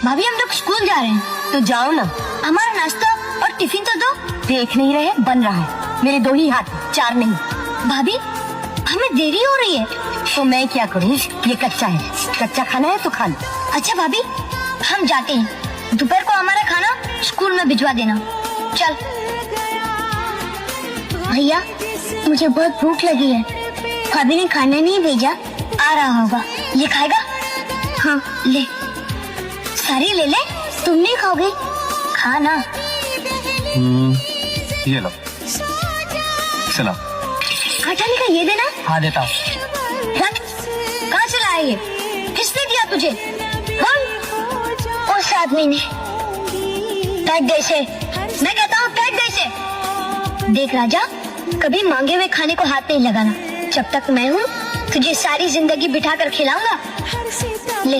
भाभी हम लोग स्कूल जा रहे हैं। तो जाओ ना। हमारा नाश्ता और टिफिन तो दो। देख नहीं रहे, बन रहा है। मेरे 2 ही हाथ, 4 नहीं। भाभी हमें देरी हो रही है। तो मैं क्या करूँ, ये कच्चा है। कच्चा खाना है तो खा लो। अच्छा भाभी हम जाते हैं, दोपहर को हमारा खाना स्कूल में भिजवा देना। चल। भैया मुझे बहुत भूख लगी है, भाभी ने खाना नहीं भेजा। आ रहा होगा। ये खाएगा? हाँ ले, सारी ले ले। तुम नहीं खाओगे? खाना। ये लो, चलो। आटा का ये देना। हाँ देता हूँ। कहाँ चला है ये? किसने दिया तुझे? उस आदमी ने। फेंक दे इसे। मैं कहता हूँ फेंक दे इसे। देख राजा, कभी मांगे हुए खाने को हाथ नहीं लगाना। जब तक मैं हूँ तुझे सारी जिंदगी बिठा कर खिलाऊंगा। ले